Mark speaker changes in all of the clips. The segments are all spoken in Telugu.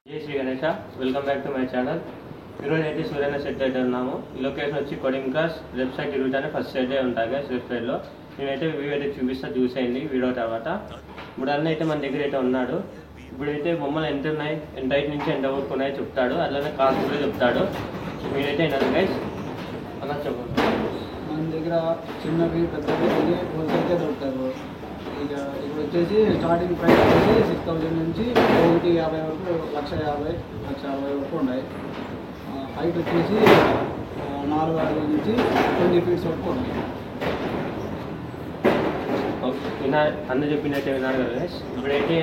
Speaker 1: జై Shri Ganesha, welcome back to my channel. ఈరోజు అయితే సూర్యన సెట్ అయితే ఉన్నాము. ఈ లొకేషన్ వచ్చి కోడింగ్ క్లాస్ లెఫ్ట్ సైడ్ తిరుగుతానే ఫస్ట్ సైడ్ ఉంటాయి గైస్. లెఫ్ట్ సైడ్లో నేనైతే వ్యూ అయితే చూసేయండి వీడియో తర్వాత. ఇప్పుడు అన్న అయితే మన దగ్గర అయితే ఉన్నాడు. ఇప్పుడైతే బొమ్మలు ఎంత ఉన్నాయి, ఎంత హైట్ నుంచి ఎంత వరకు ఉన్నాయో చెప్తాడు. అలానే కాస్ట్ కూడా చెప్తాడు. మీరైతే విన్నారు గైస్. అలా చెప్పండి.
Speaker 2: మన దగ్గర చిన్నవి పెద్దవి హోల్సేల్కే దొరుకుతారు. ఇక ఇప్పుడు వచ్చేసి స్టార్టింగ్ ప్రైస్ వచ్చేసి 6,000 నుంచి 1,50,000 వరకు 1,50,000, 1,50,000 వరకు ఉన్నాయి. హైట్ వచ్చేసి 4 అడుగుల నుంచి 20 ఫీట్స్ వరకు ఉన్నాయి.
Speaker 1: అన్న చెప్పినట్టే విన్నారు కదా గైస్. ఇప్పుడైతే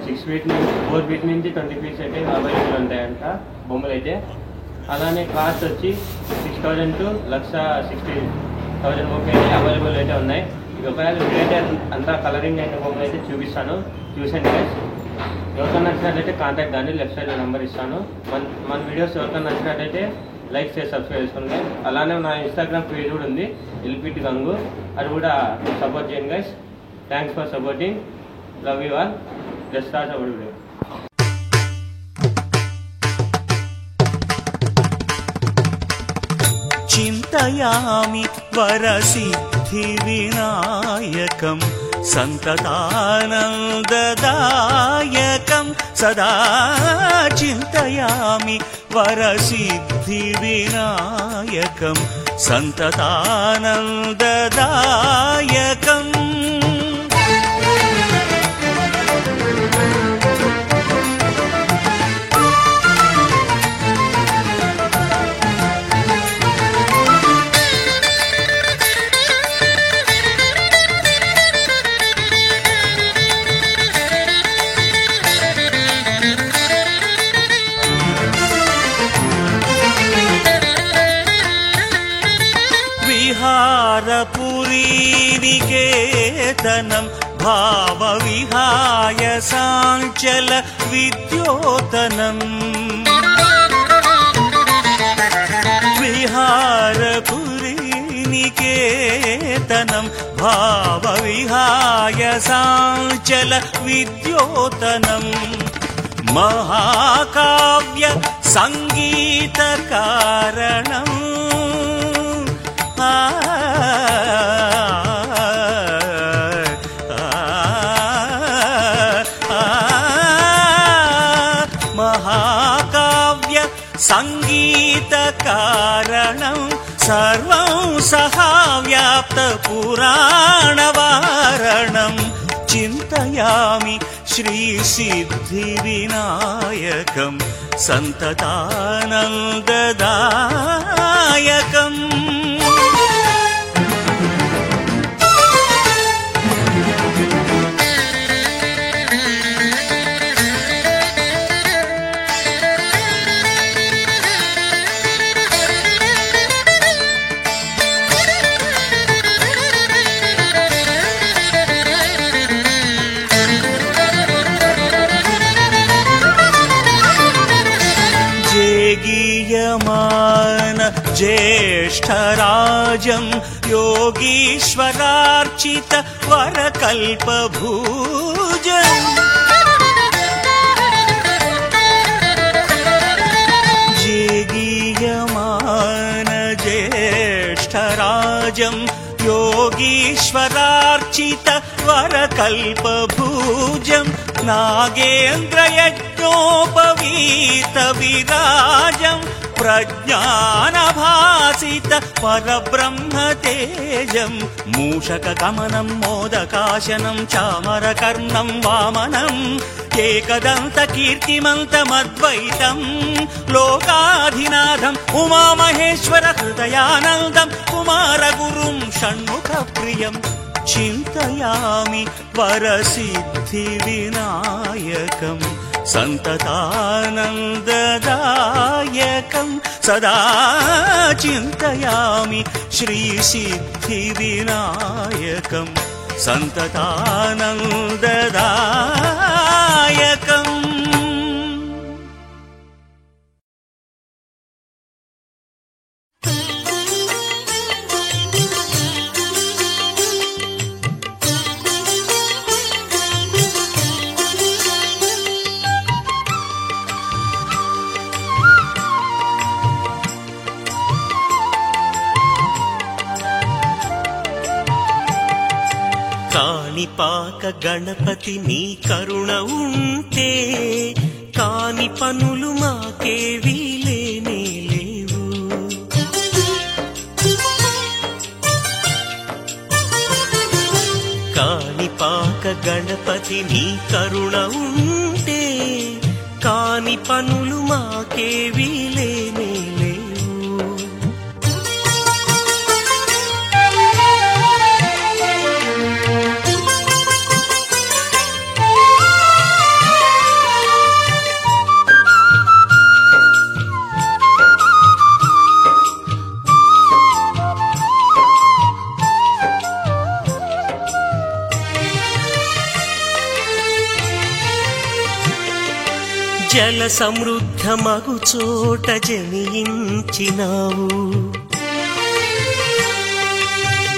Speaker 1: 6 ఫీట్ నుంచి 4 ఫీట్ నుంచి 20 ఫీట్స్ అయితే అవైలబుల్ ఉంటాయంట బొమ్మలు అయితే. అలానే కాస్ట్ వచ్చి 6,000 to 1,60,000 వరకు అయితే అవైలబుల్ అయితే ఉన్నాయి. ఇక ఒకవేళ వీడైతే అంతా కలరింగ్ అయిన బొమ్మలు అయితే చూపిస్తాను, చూసండి గైస్. ఎవరికైనా నచ్చినట్లయితే కాంటాక్ట్ కానీ లెఫ్ట్ సైడ్లో నెంబర్ ఇస్తాను. మన వీడియోస్ ఎవరికైనా నచ్చినట్లయితే లైక్ చేసి సబ్స్క్రైబ్ చేసుకోండి గైస్. అలానే నా ఇన్స్టాగ్రామ్ పేజ్ కూడా ఉంది, ఎల్పిటి గంగు. అది కూడా సపోర్ట్ చేయండి guys. Thanks for supporting. Love you all. Just start our video.
Speaker 3: చింతయామి వరసిద్ధి వినాయకం సంతతానందదాయకం సదా చింతయామి వరసిద్ధి వినాయకం సంతతానందదాయకం. విహారపురీనికేతనం భావవిహాయ సాంచల విద్యోతనం. విహారపురీనికేతనం భావవిహాయ సాంచల విద్యోతనం. మహాకావ్య సంగీత కారణం మహాకావ్య సంగీత కారణం సర్వం సహావ్యాప్త పురాణవారణం. చింతయామి శ్రీ సిద్ధి వినాయకం సంతతానందదాయకం. గీయమాన జ్యేష్ఠరాజం యోగీశ్వరార్చిత వరకల్పభూజం. గీయమాన జ్యేష్ఠరాజం యోగీశ్వరార్చిత వరకల్పభూజం. నాగేంద్రయజ్ఞోపవీత విరాజం ప్రజ్ఞానభాసిత పరబ్రహ్మ తేజం. మూషకగమనం మోదకాశనం చామరకర్ణం వామనం. ఏకదంత కీర్తిమంతమద్వైతం లోకాధినాథం. ఉమామహేశ్వర హృదయానందం కుమారగురుం షణ్ముఖ ప్రియం. చింతయామి వరసిద్ధి వినాయకం సంతతానందదాయకం సదా చింతయామి శ్రీ సిద్ధి వినాయకం సంతతానందదాయకం. కాణిపాక గణపతి నీ కరుణ ఉంటే కాని పనులు మాకేవీ లేనే లేవు. కాణిపాక గణపతి నీ కరుణ ఉంటే కాని పనులు మాకేవీ లేనే లేవు. జల సమృద్ధమగు చోట జనించినావు,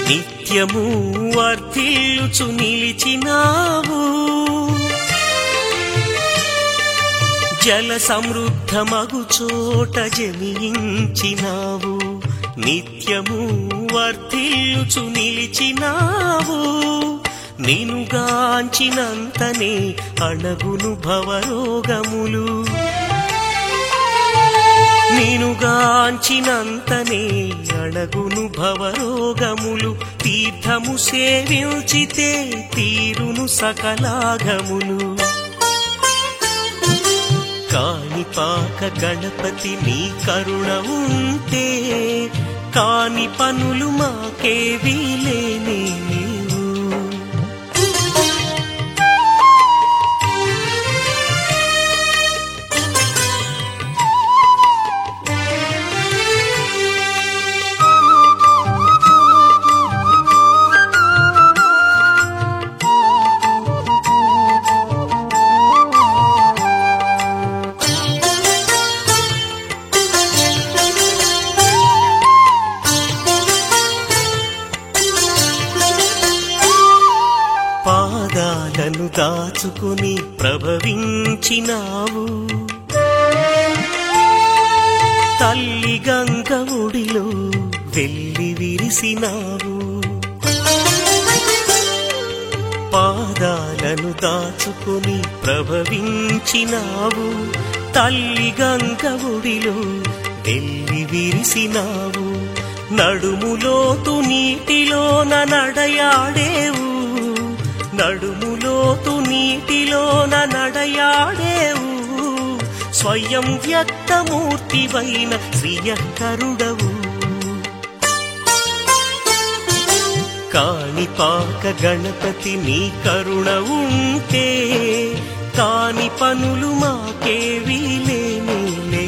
Speaker 3: నిత్యము వర్ధిల్లుచు నిలిచినావు. జల సమృద్ధమగు చోట జనించినావు, నిత్యము వర్ధిల్లుచు నిలిచినావు. నినుగాంచినంతనే అణగును భవరోగములు, నినుగాంచినంతనే అణగును భవరోగములు. తీర్థము సేవించితే తీరును సకలాగములు. కాణిపాక గణపతి నీ కరుణ ఉంటే కాని పనులు మాకేవీ లేనే లేవు. పాదాలను దాచుకుని ప్రభవించినావు, తల్లి గంగ ఒడిలో వెళ్ళి విరిసినావు. పాదాలను దాచుకుని ప్రభవించినావు, తల్లి గంగ ఒడిలో వెళ్ళి విరిసినావు. నడుములోతు నీటిలోన నడయాడేవు, నడుములోతు నీటిలోన నడయాడేవు. స్వయం వ్యక్తమూర్తివైన శ్రీయకరుడవు. కాణిపాక గణపతి నీ కరుణ ఉంటే కాని పనులు మాకేవీ లేనే లేవు.